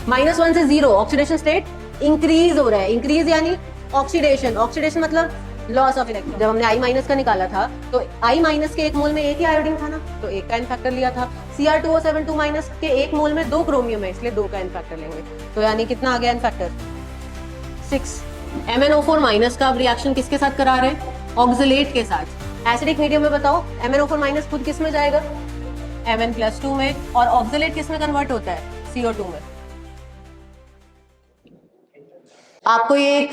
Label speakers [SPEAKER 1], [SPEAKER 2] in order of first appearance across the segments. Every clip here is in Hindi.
[SPEAKER 1] -1 से 0 ऑक्सीडेशन स्टेट इंक्रीज हो रहा है। इंक्रीज यानी ऑक्सीडेशन, ऑक्सीडेशन मतलब लॉस ऑफ इलेक्ट्रॉन। जब हमने I- का निकाला था तो I- के 1 मोल में 1 ही आयोडीन था ना, तो 1 का एन फैक्टर लिया था। Cr2O7 2- के 1 मोल में 2 क्रोमियम है, इसलिए 2 का एन फैक्टर लेंगे। तो यानी कितना आ गया एन फैक्टर? 6। MnO4- का अब रिएक्शन किसके साथ करा रहे हैं? ऑक्सलेट के साथ। एसिडिक मीडियम में बताओ MnO4- खुद किस में जाएगा? Mn+2 में। और ऑक्सलेट किस में कन्वर्ट होता है? CO2 में। आपको ये एक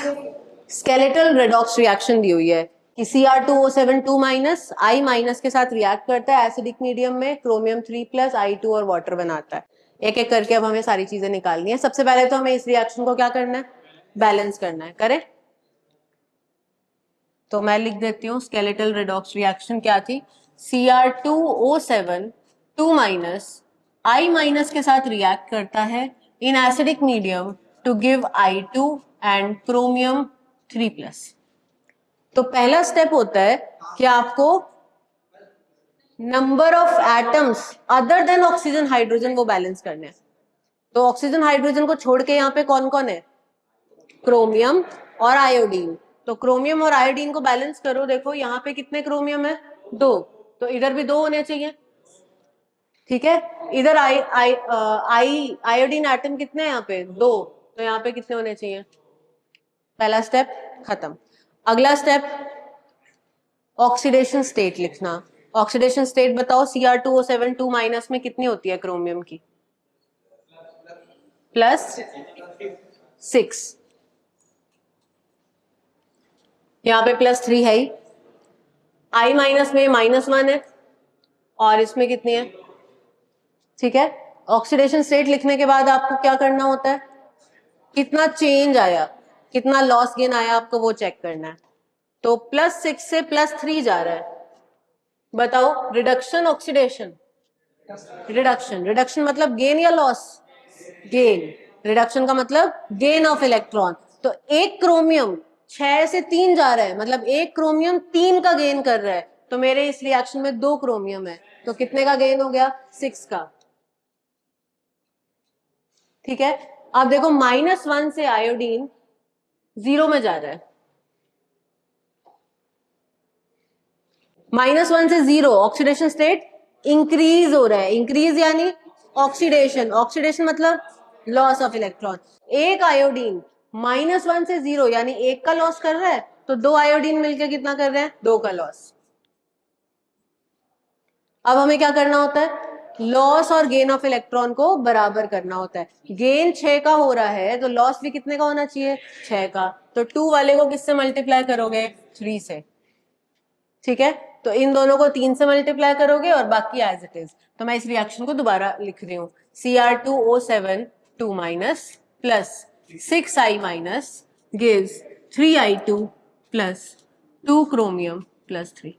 [SPEAKER 1] स्केलेटल रेडॉक्स रिएक्शन दी हुई है कि Cr2O7 2- I- के साथ रिएक्ट करता है एसिडिक मीडियम में, क्रोमियम 3+ I2 और वाटर बनाता है। एक एक करके अब हमें सारी चीजें निकालनी है। सबसे पहले तो हमें इस रिएक्शन को क्या करना है? बैलेंस करना है। करें? तो मैं लिख देती हूँ स्केलेटल रेडॉक्स रिएक्शन क्या थी। Cr2O7 2- I- के साथ रिएक्ट करता है in acidic medium to give I2 and chromium 3+। तो पहला स्टेप होता है कि आपको number of atoms other than oxygen hydrogen वो बैलेंस करने हैं। तो ऑक्सीजन हाइड्रोजन को छोड़ के यहाँ पे कौन कौन है? क्रोमियम और आयोडीन। तो क्रोमियम और आयोडीन को बैलेंस करो। देखो यहाँ पे कितने क्रोमियम है? 2। तो इधर भी 2 होने चाहिए। ठीक है, इधर आयोडीन एटम कितने हैं यहाँ पे? 2। तो यहाँ पे कितने होने चाहिए? पहला स्टेप खत्म। अगला स्टेप ऑक्सीडेशन स्टेट लिखना। ऑक्सीडेशन स्टेट बताओ। Cr2O7 2- में कितनी होती है क्रोमियम की? +6। यहाँ पे +3 है ही। I- में -1 है और इसमें कितनी है? ठीक है, ऑक्सीडेशन स्टेट लिखने के बाद आपको क्या करना होता है? कितना चेंज आया, कितना लॉस गेन आया, आपको वो चेक करना है। तो +6 से +3 जा रहा है। बताओ रिडक्शन ऑक्सीडेशन? रिडक्शन। रिडक्शन मतलब गेन या लॉस? गेन। रिडक्शन का मतलब गेन ऑफ इलेक्ट्रॉन। तो एक क्रोमियम 6 से 3 जा रहा है, मतलब एक क्रोमियम 3 का गेन कर रहा है। तो मेरे इस रिएक्शन में 2 क्रोमियम है, तो कितने का गेन हो गया? 6 का। ठीक है, अब देखो -1 से आयोडीन 0 में जा रहा है। -1 से 0 ऑक्सीडेशन स्टेट इंक्रीज हो रहा है। इंक्रीज यानी ऑक्सीडेशन, ऑक्सीडेशन मतलब लॉस ऑफ इलेक्ट्रॉन। एक आयोडीन -1 से 0 यानी 1 का लॉस कर रहा है, तो 2 आयोडीन मिलकर कितना कर रहे हैं? 2 का लॉस। अब हमें क्या करना होता है? लॉस और गेन ऑफ इलेक्ट्रॉन को बराबर करना होता है। गेन 6 का हो रहा है तो लॉस भी कितने का होना चाहिए? 6 का। तो 2 वाले को किससे मल्टीप्लाई करोगे? 3 से। ठीक है, तो इन दोनों को 3 से मल्टीप्लाई करोगे और बाकी एज इट इज। तो मैं इस रिएक्शन को दोबारा लिख रही हूँ। Cr2O7 2- plus 6I- gives 3I2 plus 2 chromium plus 3।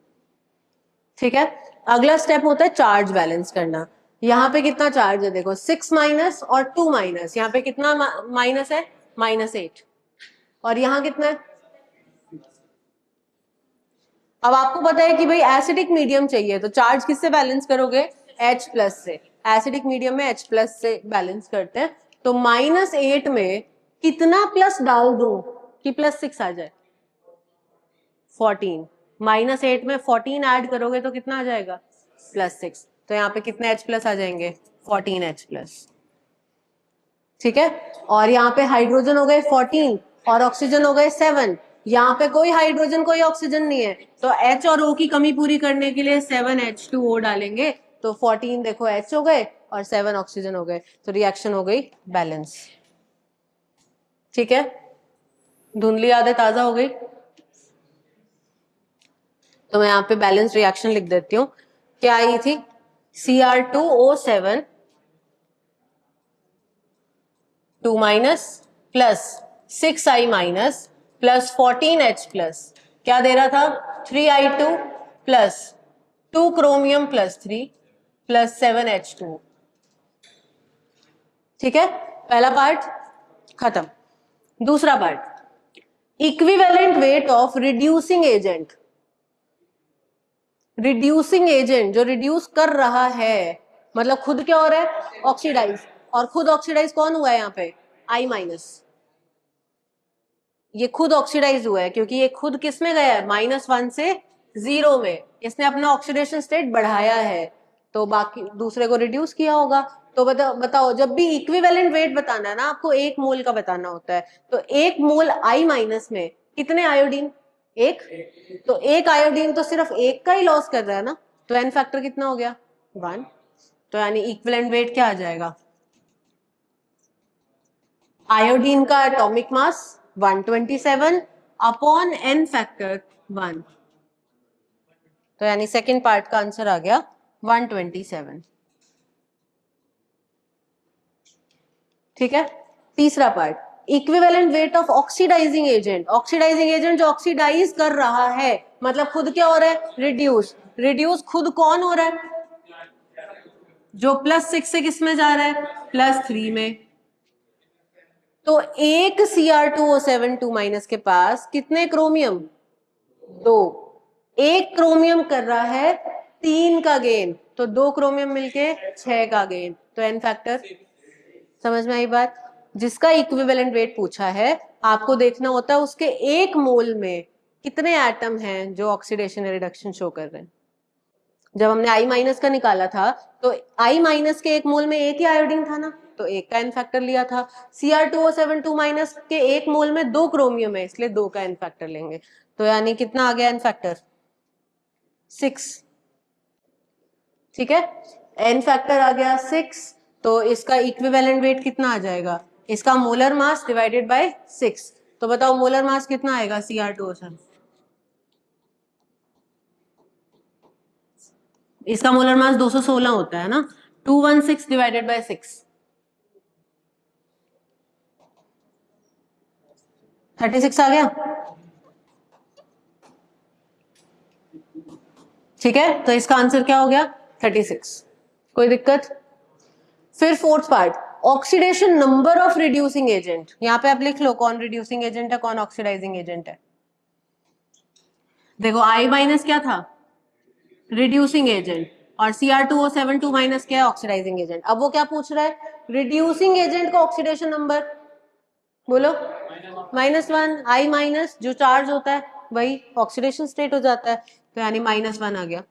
[SPEAKER 1] ठीक है, अगला स्टेप होता है चार्ज बैलेंस करना। यहाँ पे कितना चार्ज है? देखो 6- और 2-। यहाँ पे कितना माइनस है? -8। और यहाँ कितना है? अब आपको पता है कि भाई एसिडिक मीडियम चाहिए, तो चार्ज किससे बैलेंस करोगे? H+ से। एसिडिक मीडियम में H+ से बैलेंस करते हैं। तो -8 में कितना प्लस डाल दूं कि +6 आ जाए? 14। -8 में 14 ऐड करोगे तो कितना आ जाएगा? +6। तो यहाँ पे कितने H+ आ जाएंगे? 14H+। ठीक है, और यहाँ पे हाइड्रोजन हो गए 14 और ऑक्सीजन हो गए 7। यहाँ पे कोई हाइड्रोजन कोई ऑक्सीजन नहीं है, तो H और O की कमी पूरी करने के लिए 7H2O डालेंगे। तो 14 देखो H हो गए और 7 ऑक्सीजन हो गए, तो रिएक्शन हो गई बैलेंस। ठीक है, धुंधली यादें ताजा हो गई। तो मैं यहाँ पे बैलेंस रिएक्शन लिख देती हूँ। क्या आई थी? Cr2O7 2- plus 6I- plus 14H+। क्या दे रहा था? 3I2 plus 2 chromium plus 3 plus 7H2। ठीक है, पहला पार्ट खत्म। दूसरा part, equivalent weight of reducing agent. Reducing agent जो रिड्यूस कर रहा है, मतलब खुद क्या हो रहा है? ऑक्सीडाइज। और खुद ऑक्सीडाइज कौन हुआ है यहाँ पे, I माइनस, ये खुद ऑक्सीडाइज हुआ है क्योंकि ये खुद किस में गया है, -1 से 0 में, इसने अपना ऑक्सीडेशन स्टेट बढ़ाया है, तो बाकी दूसरे को रिड्यूस किया होगा। तो बताओ जब भी इक्विवेलेंट वेट बताना है ना आपको, 1 मोल का बताना होता है, तो 1 मोल I माइनस में कितने आयोडीन, 1, तो 1 आयोडीन तो सिर्फ 1 का ही लॉस कर रहा है ना, तो एन फैक्टर कितना हो गया, 1, तो यानी इक्विवेलेंट वेट क्या आ जाएगा, आयोडीन का atomic mass 127 upon N factor 1, तो यानी सेकेंड पार्ट का आंसर आ गया 127। ठीक है, तीसरा part, equivalent weight of oxidising agent, oxidising agent जो ऑक्सीडाइज कर रहा है, मतलब खुद क्या हो रहा है, रिड्यूस, रिड्यूस खुद कौन हो रहा है, जो +6 से किस में जा रहा है, +3 में, तो एक Cr2O7 2- के पास कितने क्रोमियम, 2, एक क्रोमियम कर रहा है 3 का गेन, तो 2 क्रोमियम मिलके 6 का गेन, तो एन फैक्टर, समझ में आई बात। जिसका इक्विवेलेंट वेट पूछा है आपको देखना होता है उसके 1 मोल में कितने एटम हैं जो ऑक्सीडेशन या रिडक्शन शो कर रहे हैं। जब हमने I माइनस का निकाला था तो I माइनस के 1 मोल में 1 ही आयोडीन था ना, तो 1 का एन फैक्टर लिया था। Cr2O7 2- के 1 मोल में 2 क्रोमियम है, इसलिए 2 का एन फैक्टर लेंगे, तो यानी कितना आ गया एन फैक्टर, 6। ठीक है, एन फैक्टर आ गया 6, तो इसका इक्विवेलेंट वेट कितना आ जाएगा, इसका मोलर मास डिवाइडेड बाय 6, तो बताओ मोलर मास कितना आएगा Cr2O7, इसका मोलर मास 216 होता है ना, 216 डिवाइडेड बाय 6, 36 आ गया। ठीक है, तो इसका आंसर क्या हो गया, 36, कोई दिक्कत। फिर fourth part, oxidation number of reducing agent, यहां पे आप लिख लो कौन रिड्यूसिंग एजेंट है कौन ऑक्सीडाइजिंग एजेंट है। देखो I माइनस क्या था, रिड्यूसिंग एजेंट, और Cr2O7 2- क्या है, ऑक्सीडाइजिंग एजेंट। अब वो क्या पूछ रहा है, रिड्यूसिंग एजेंट का ऑक्सीडेशन नंबर, बोलो, -1, I माइनस जो चार्ज होता है वही ऑक्सीडेशन स्टेट हो जाता है, तो यानी -1 आ गया।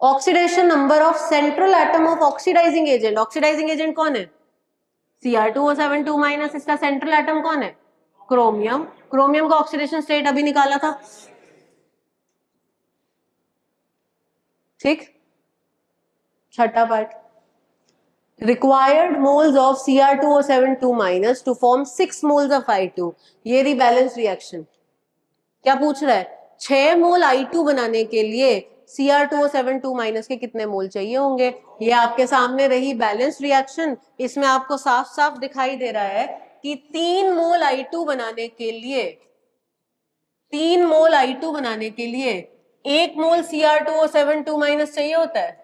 [SPEAKER 1] Oxidation number of central atom of oxidising agent, oxidising agent कौन है, Cr2O7 2-, इसका सेंट्रल एटम कौन है, क्रोमियम, क्रोमियम का ऑक्सीडेशन स्टेट अभी निकाला था। ठीक, छठा part, required moles of Cr2O7 2- to form 6 moles of I2, ये रिबैलेंस रिएक्शन, क्या पूछ रहा है, 6 मोल I2 बनाने के लिए Cr2O7 2- के कितने मोल चाहिए होंगे। ये आपके सामने रही बैलेंस रिएक्शन, इसमें आपको साफ साफ दिखाई दे रहा है कि 3 मोल I2 बनाने के लिए, 3 मोल I2 बनाने के लिए 1 मोल Cr2O7 2- चाहिए होता है,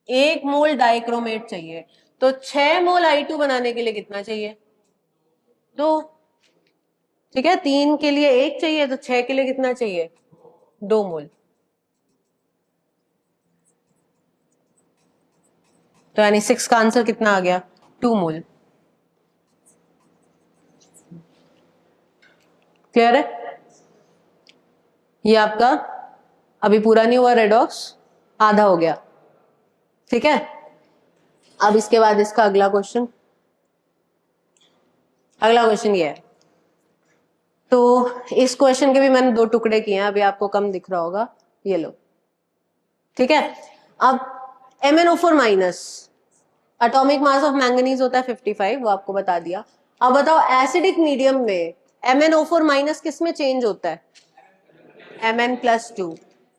[SPEAKER 1] 1 मोल डाइक्रोमेट चाहिए, तो 6 मोल I2 बनाने के लिए कितना चाहिए, 2। ठीक है, 3 के लिए 1 चाहिए, तो 6 के लिए कितना चाहिए, 2 मोल, तो यानी 6 का आंसर कितना आ गया, 2 मोल। क्लियर है, ये आपका अभी पूरा नहीं हुआ, रेडॉक्स आधा हो गया। ठीक है, अब इसके बाद इसका अगला क्वेश्चन, अगला क्वेश्चन ये है, तो इस क्वेश्चन के भी मैंने 2 टुकड़े किए हैं, अभी आपको कम दिख रहा होगा, ये लो। ठीक है, अब MnO4- atomic mass of manganese होता है 55, वो आपको बता दिया। अब बताओ एसिडिक मीडियम में MnO4- किस में चेंज होता है, Mn+2।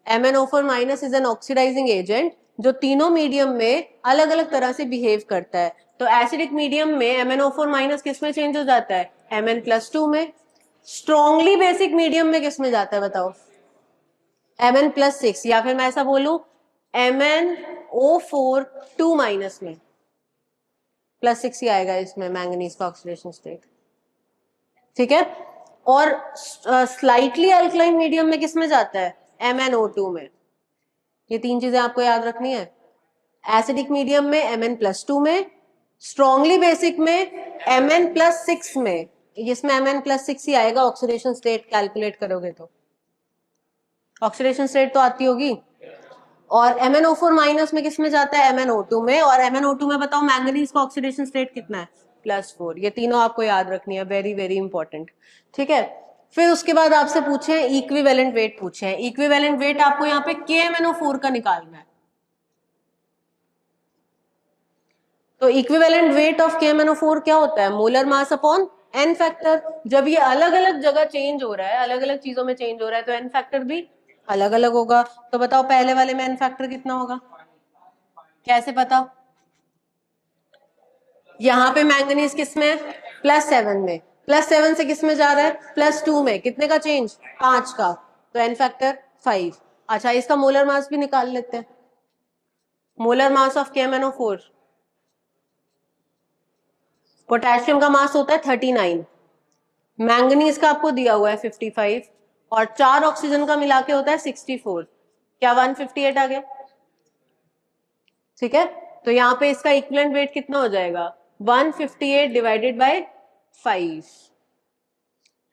[SPEAKER 1] MnO4- is an oxidising agent जो तीनों मीडियम में अलग अलग तरह से बिहेव करता है, तो एसिडिक मीडियम में MnO4- किस में चेंज हो जाता है, Mn+2 में। स्ट्रॉन्गली बेसिक मीडियम में किस में जाता है बताओ, Mn+6, या फिर मैं ऐसा बोलूं MnO4 2- में, +6 ही आएगा इसमें मैंगनीज का ऑक्सीडेशन स्टेट। ठीक है, और स्लाइटली अल्कलाइन मीडियम में किस में जाता है, MnO2 में। ये 3 चीजें आपको याद रखनी है। एसिडिक मीडियम में Mn+2 में, स्ट्रॉन्गली बेसिक में Mn+6 में, इसमें Mn+6 ही आएगा ऑक्सीडेशन स्टेट कैलकुलेट करोगे तो, ऑक्सीडेशन स्टेट तो आती होगी। और MnO4 माइनस में किस में जाता है, MnO2 में, और MnO2 में बताओ मैंगनीज का ऑक्सीडेशन स्टेट कितना है, +4। ये तीनों आपको याद रखनी है, वेरी वेरी इंपॉर्टेंट, ठीक है। फिर उसके बाद आपसे पूछे इक्विवेलेंट वेट पूछे हैं। इक्विवेलेंट वेट आपको यहाँ पे KMnO4 का निकालना है। तो इक्विवेलेंट वेट ऑफ KMnO4 क्या होता है, molar mass upon n factor. जब ये अलग अलग जगह चेंज हो रहा है, अलग अलग चीजों में चेंज हो रहा है, तो n फैक्टर भी अलग अलग होगा। तो बताओ पहले वाले में n फैक्टर कितना होगा, कैसे पता, यहाँ पे मैंगनीज किस में, +7 में, +7 से किस में जा रहा है, +2 में, कितने का चेंज, 5 का, तो n फैक्टर 5। अच्छा इसका मोलर मास भी निकाल लेते हैं, molar mass of KMnO4। Potassium का मास होता है 39, मैंगनीज का आपको दिया हुआ है 55, और 4 ऑक्सीजन का मिला के होता है 64। क्या 158 आ गया, ठीक है। तो यहाँ पे इसका इक्विवेलेंट वेट कितना हो जाएगा, 158 डिवाइडेड बाय 5।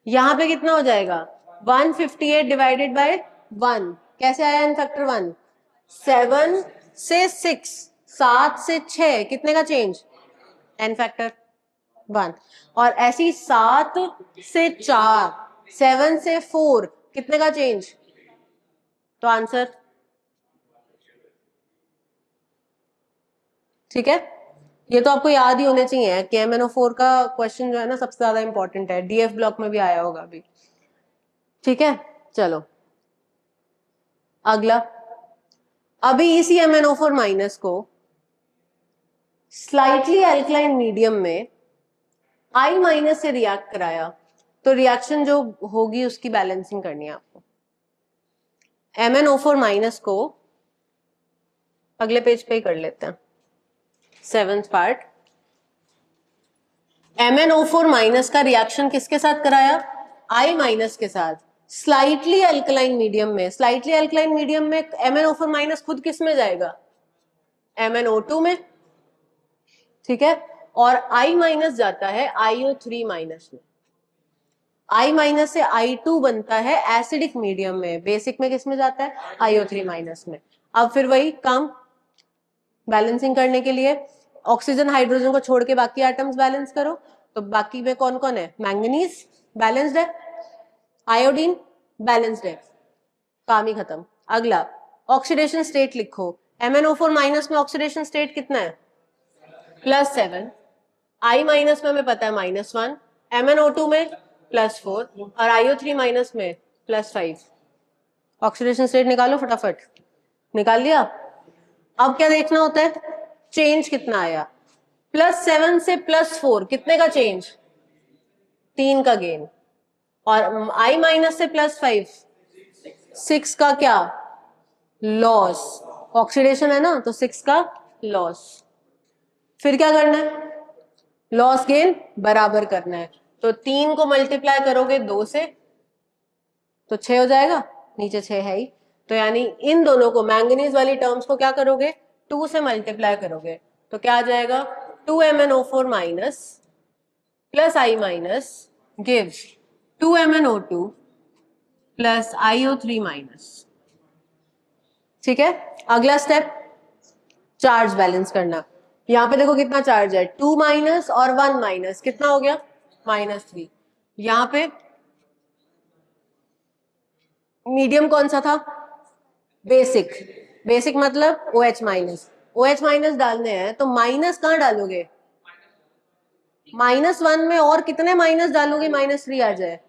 [SPEAKER 1] यहाँ पे कितना हो जाएगा, 158 डिवाइडेड बाय 1, कैसे आया इन फैक्टर 1, 7 से 6, 7 से 6 कितने का चेंज, n फैक्टर 1। और ऐसी 7 से 4, 7 से 4 कितने का चेंज, तो आंसर, ठीक है। ये तो आपको याद ही होने चाहिए। KMnO4 का क्वेश्चन जो है ना सबसे ज्यादा इंपॉर्टेंट है, DF ब्लॉक में भी आया होगा अभी, ठीक है। चलो अगला, अभी इसी MnO4 माइनस को स्लाइटली अल्कलाइन मीडियम में I माइनस से रिएक्ट कराया, तो रिएक्शन जो होगी उसकी बैलेंसिंग करनी है आपको। MnO4 माइनस को अगले पेज पे ही कर लेते हैं, 7th पार्ट। MnO4 माइनस का रिएक्शन किसके साथ कराया, I माइनस के साथ, स्लाइटली अल्कलाइन मीडियम में। स्लाइटली अल्कलाइन मीडियम में MnO4 माइनस खुद किस में जाएगा, MnO2 में, ठीक है। और I माइनस जाता है IO3 माइनस में। I माइनस से I2 बनता है एसिडिक मीडियम में, बेसिक में किस में जाता है, IO3 माइनस में। अब फिर वही काम बैलेंसिंग करने के लिए, ऑक्सीजन हाइड्रोजन को छोड़ के बाकी एटम्स बैलेंस करो। तो बाकी में कौन कौन है, मैंगनीज बैलेंस्ड है, आयोडीन बैलेंस्ड है, काम ही खत्म। अगला ऑक्सीडेशन स्टेट लिखो, MnO4 माइनस में ऑक्सीडेशन स्टेट कितना है, +7, I माइनस में हमें पता है -1, MnO2 में +4, और IO3 माइनस में +5। ऑक्सीडेशन स्टेट निकालो फटाफट, निकाल लिया। अब क्या देखना होता है, चेंज कितना आया, +7 से +4 कितने का चेंज, 3 का गेन, और I माइनस से +5 6 का क्या, लॉस। ऑक्सीडेशन है ना, तो 6 का लॉस। फिर क्या करना है, लॉस गेन बराबर करना है। तो 3 को मल्टीप्लाई करोगे 2 से तो 6 हो जाएगा, नीचे 6 है ही, तो यानी इन दोनों को, मैंगनीज वाली टर्म्स को क्या करोगे, 2 से मल्टीप्लाई करोगे, तो क्या आ जाएगा, 2MnO4 minus plus I minus gives 2MnO2 plus IO3 minus, ठीक है। अगला स्टेप, चार्ज बैलेंस करना। यहाँ पे देखो कितना चार्ज है, 2 माइनस और 1 माइनस, कितना हो गया, -3। यहाँ पे मीडियम कौन सा था, बेसिक, बेसिक मतलब OH माइनस, OH माइनस डालने हैं तो माइनस कहाँ डालोगे, -1 में, और कितने माइनस डालोगे, -3 आ जाए,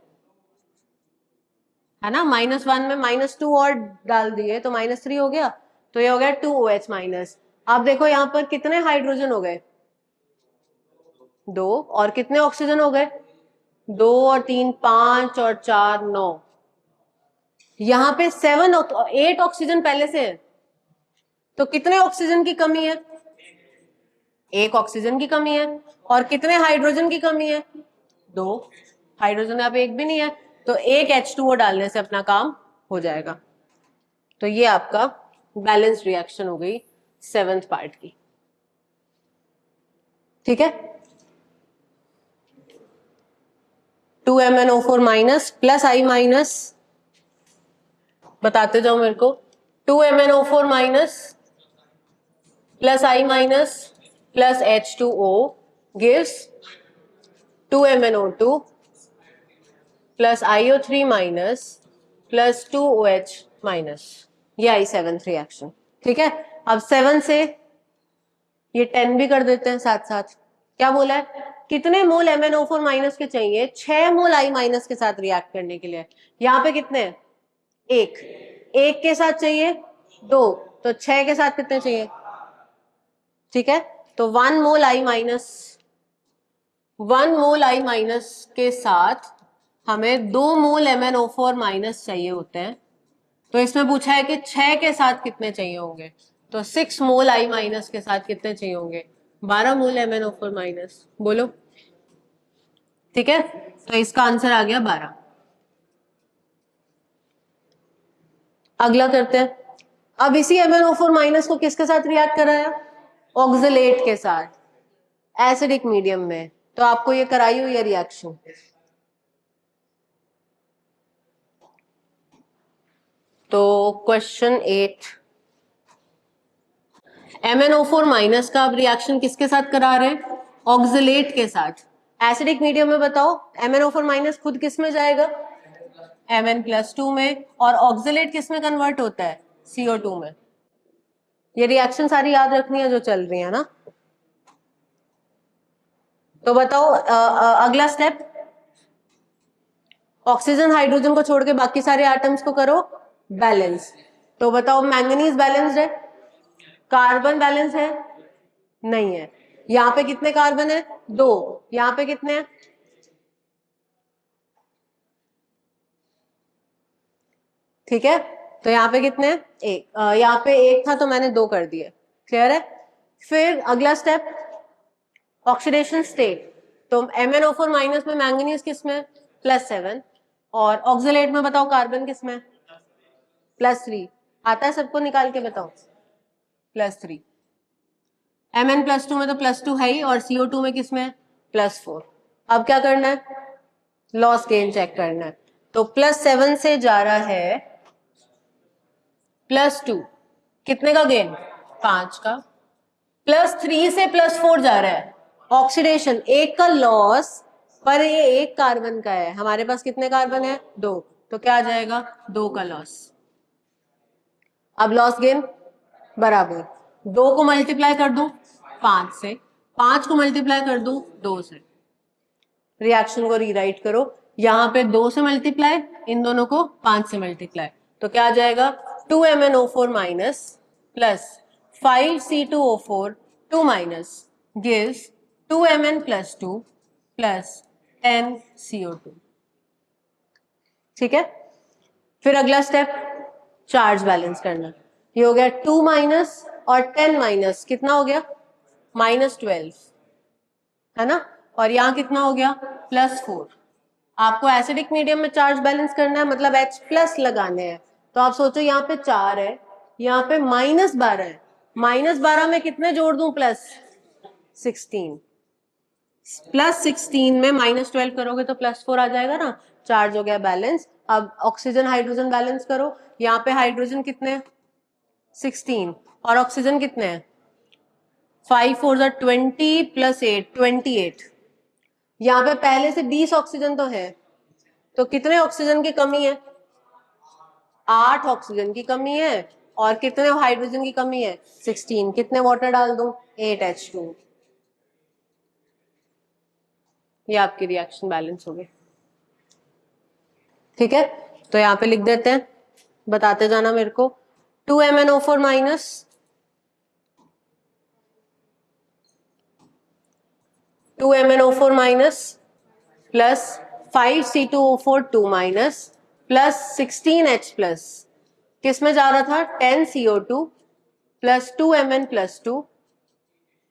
[SPEAKER 1] है ना। -1 में -2 और डाल दिए तो -3 हो गया, तो ये हो गया 2OH माइनस। आप देखो यहाँ पर कितने हाइड्रोजन हो गए, 2, और कितने ऑक्सीजन हो गए, 2 और 3 5 और 4 9। यहाँ पे 8 ऑक्सीजन पहले से है, तो कितने ऑक्सीजन की कमी है, 1 ऑक्सीजन की कमी है, और कितने हाइड्रोजन की कमी है, 2। हाइड्रोजन यहाँ पे 1 भी नहीं है, तो 1 H2O डालने से अपना काम हो जाएगा। तो ये आपका बैलेंस रिएक्शन हो गई 7th पार्ट की, ठीक है। 2MnO4 minus plus I minus, बताते जाओ मेरे को। 2MnO4 minus plus I minus plus H2O gives 2MnO2 plus IO3 minus plus 2OH minus. ये आई 7th रिएक्शन, ठीक है। अब 7 से ये 10 भी कर देते हैं साथ साथ। क्या बोला है, कितने मोल MnO4 माइनस के चाहिए? 6 मोल आई माइनस के साथ रिएक्ट करने के लिए। यहाँ पे कितने हैं? एक के साथ चाहिए 2, तो 6 के साथ कितने चाहिए? ठीक है, तो 1 मोल आई माइनस के साथ हमें 2 मोल MnO4 माइनस चाहिए होते हैं। तो इसमें पूछा है कि 6 के साथ कितने चाहिए होंगे, तो 6 मोल आई माइनस के साथ कितने चाहिए होंगे? 12 मोल MnO4 माइनस। बोलो, ठीक है, तो इसका आंसर आ गया 12। अगला करते हैं। अब इसी MnO4 माइनस को किसके साथ रिएक्ट कराया? ऑक्सलेट के साथ, एसिडिक मीडियम में। तो आपको ये कराई हुई है रिएक्शन। तो क्वेश्चन 8, MnO4 माइनस का अब रिएक्शन किसके साथ करा रहे हैं? ऑक्सलेट के साथ। एसिडिक मीडियम में बताओ MnO4 माइनस खुद किस में जाएगा? Mn+2 में। और ऑक्सलेट किस में कन्वर्ट होता है? CO2 में। ये रिएक्शन सारी याद रखनी है जो चल रही है ना। तो बताओ अगला स्टेप, ऑक्सीजन हाइड्रोजन को छोड़ के बाकी सारे एटम्स को करो बैलेंस। तो बताओ मैंगनीज बैलेंस्ड है? कार्बन बैलेंस है? नहीं है। यहाँ पे कितने कार्बन है? 2। यहाँ पे कितने हैं? ठीक है, तो यहाँ पे कितने हैं? 1। यहाँ पे 1 था तो मैंने 2 कर दिए। क्लियर है? फिर अगला स्टेप, ऑक्सीडेशन स्टेट। तो MnO4 माइनस में मैंगनीज किस में? +7। और ऑक्सलेट में बताओ कार्बन किस में? +3। आता है सबको? निकाल के बताओ। +3। Mn+2 में तो +2 है ही, और CO2 में किस में? +4। अब क्या करना है? लॉस गेन चेक करना है। तो +7 से जा रहा है +2, कितने का गेन? 5 का। +3 से +4 जा रहा है, ऑक्सीडेशन, 1 का लॉस, पर ये 1 कार्बन का है। हमारे पास कितने कार्बन है? 2, तो क्या आ जाएगा? 2 का लॉस। अब लॉस गेन बराबर 2 को मल्टीप्लाई कर दूं 5 से, 5 को मल्टीप्लाई कर दूं 2 से। रिएक्शन को रीराइट करो, यहां पे 2 से मल्टीप्लाई, इन दोनों को 5 से मल्टीप्लाई, तो क्या आ जाएगा? 2MnO4 minus plus 5C2O4 2 minus gives 2Mn+2 plus 10CO2। ठीक है, फिर अगला स्टेप चार्ज बैलेंस करना। ये हो गया 2 माइनस और 10 माइनस, कितना हो गया? -12, है ना। और यहाँ कितना हो गया? +4। आपको एसिडिक मीडियम में चार्ज बैलेंस करना है, मतलब H+ लगाने हैं। तो आप सोचो यहाँ पे 4 है, यहाँ पे -12 है। -12 में कितने जोड़ दूं? +16। +16 में -12 करोगे तो +4 आ जाएगा ना। चार्ज हो गया बैलेंस। अब ऑक्सीजन हाइड्रोजन बैलेंस करो। यहाँ पे हाइड्रोजन कितने? 16। और ऑक्सीजन कितने हैं? 5 4 20 + 8 28। यहाँ पे पहले से 20 ऑक्सीजन तो है, तो कितने ऑक्सीजन की कमी है? 8 ऑक्सीजन की कमी है। और कितने हाइड्रोजन की कमी है? 16। कितने वाटर डाल दूं? 8H2। ये आपकी रिएक्शन बैलेंस हो गई। ठीक है, तो यहाँ पे लिख देते हैं, बताते जाना मेरे को। 2MnO4 minus plus 5C2O4 2 minus plus 16H+, किस में जा रहा था? 10CO2 plus 2Mn+2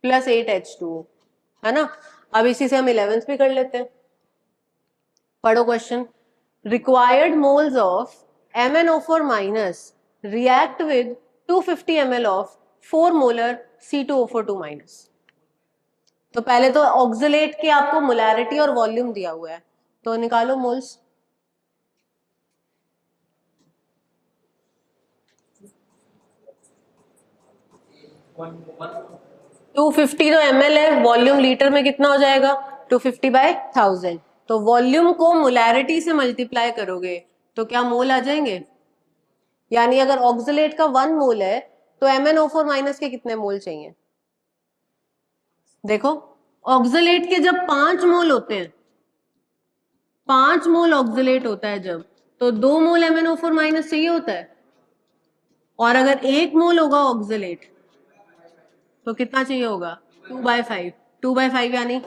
[SPEAKER 1] plus 8H2O, है ना। अब इसी से हम 11th भी कर लेते हैं। पढ़ो question. Required moles of MnO4 minus react with 250 ml of 4 molar C2O4 minus. तो पहले तो ऑक्सलेट की आपको मोलैरिटी और वॉल्यूम दिया हुआ है, तो निकालो मोल्स। टू 250 तो ml है, वॉल्यूम लीटर में कितना हो जाएगा 250/1000। तो वॉल्यूम को मोलैरिटी से मल्टीप्लाई करोगे तो क्या मोल आ जाएंगे, यानी अगर ऑक्सलेट का 1 मोल है तो MnO4 माइनस के कितने मोल चाहिए। देखो ऑक्सलेट के जब 5 मोल होते हैं, 5 मोल ऑक्सलेट होता है जब, तो 2 मोल MnO4 माइनस चाहिए होता है। और अगर 1 मोल होगा ऑक्सलेट तो कितना चाहिए होगा 2/5, 2/5 यानी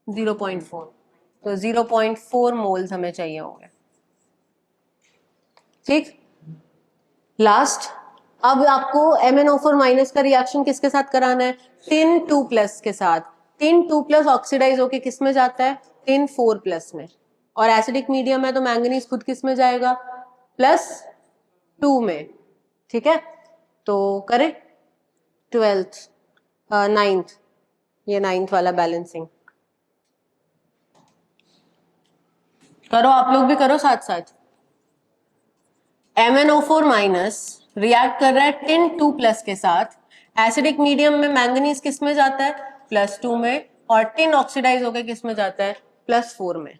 [SPEAKER 1] 0.4, तो 0.4 मोल्स हमें चाहिए होंगे। ठीक, लास्ट, अब आपको MnO4 माइनस का रिएक्शन किसके साथ कराना है, टिन 2+ के साथ। टिन 2+ ऑक्सीडाइज होके किस में जाता है, टिन 4+ में, और एसिडिक मीडियम है तो मैंगनीज खुद किस में जाएगा, +2 में। ठीक है, तो करें 12th 9th, ये 9th वाला बैलेंसिंग करो, आप लोग भी करो साथ साथ। MnO4 माइनस रिएक्ट कर रहा है टिन 2+ के साथ, एसिडिक मीडियम में मैंगनीज किस में जाता है, +2 में, और टिन ऑक्सीडाइज होकर किस में जाता है, +4 में।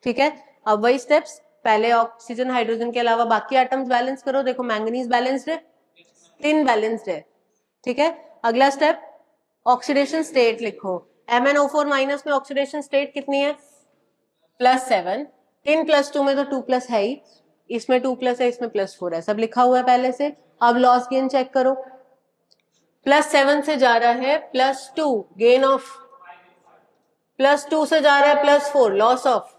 [SPEAKER 1] ठीक है, अब वही स्टेप्स, पहले ऑक्सीजन हाइड्रोजन के अलावा बाकी एटम्स बैलेंस करो। देखो मैंगनीज बैलेंस्ड है, टिन बैलेंस्ड है। ठीक है, अगला स्टेप ऑक्सीडेशन स्टेट लिखो। MnO4 माइनस में ऑक्सीडेशन स्टेट कितनी है, +7। टिन +2 में तो 2+ है ही, इसमें 2+ है, इसमें +4 है, सब लिखा हुआ है पहले से। अब लॉस गेन चेक करो, +7 से जा रहा है +2, गेन ऑफ, +2 से जा रहा है +4, लॉस ऑफ।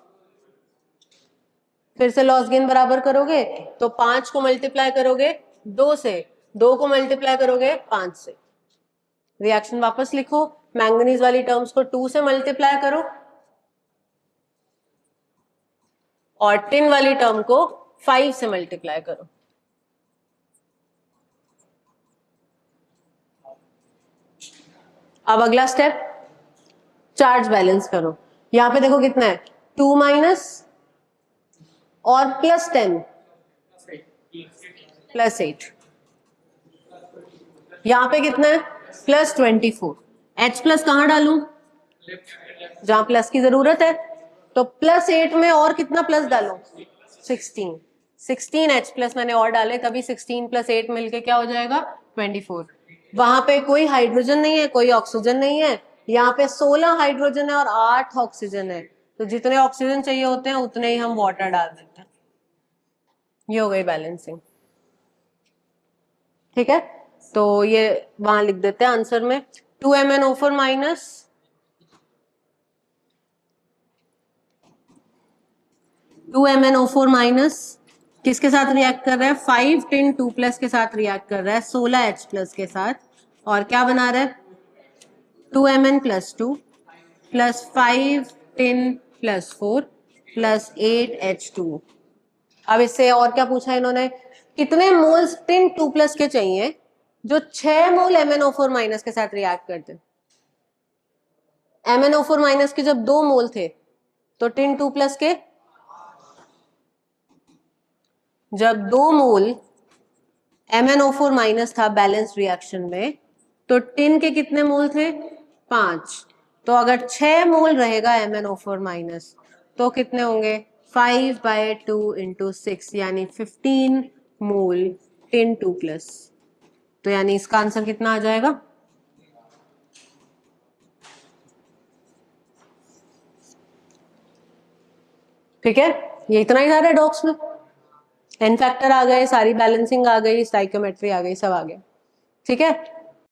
[SPEAKER 1] फिर से लॉस गेन बराबर करोगे तो 5 को मल्टीप्लाई करोगे 2 से, 2 को मल्टीप्लाई करोगे 5 से। रिएक्शन वापस लिखो, मैंगनीज वाली टर्म्स को 2 से मल्टीप्लाई करो और टिन वाली टर्म को 5 से मल्टीप्लाई करो। अब अगला स्टेप चार्ज बैलेंस करो। यहां पे देखो कितना है, 2- और +10 +8, यहां पे कितना है +24। H+ कहां डालूं, जहां प्लस की जरूरत है, तो +8 में और कितना प्लस डालो, 16, 16 H+ मैंने और डाले, तभी 16 + 8 मिलके क्या हो जाएगा 24। वहां पे कोई हाइड्रोजन नहीं है, कोई ऑक्सीजन नहीं है, यहाँ पे 16 हाइड्रोजन है और 8 ऑक्सीजन है, तो जितने ऑक्सीजन चाहिए होते हैं उतने ही हम वाटर डाल देते हैं। ये हो गई बैलेंसिंग। ठीक है, तो ये वहां लिख देते हैं आंसर में, 2MnO4 माइनस 2MnO4 माइनस किसके साथ रिएक्ट कर रहा है, 5 टिन 2+ के साथ रिएक्ट कर रहा है 16 H+ के साथ, और क्या बना रहा है 2Mn+2 + 5 टिन +4 + 8 H2। अब इससे और क्या पूछा इन्होंने, कितने मोल्स टिन 2+ के चाहिए जो 6 मोल MnO4 माइनस के साथ रिएक्ट करते। MnO4 माइनस के जब 2 मोल थे तो टिन 2+ के जब 2 मोल MnO4 माइनस था बैलेंस रिएक्शन में, तो टिन के कितने मोल थे 5। तो अगर 6 मोल रहेगा MnO4 माइनस तो कितने होंगे 5/2 × 6 यानी 15 मोल टिन 2+। तो यानी इसका आंसर कितना आ जाएगा, ठीक है, ये इतना ही था रेडॉक्स में। एन फैक्टर आ गए, सारी बैलेंसिंग आ गई, स्टाइकियोमेट्री आ गई, सब आ गया। ठीक है,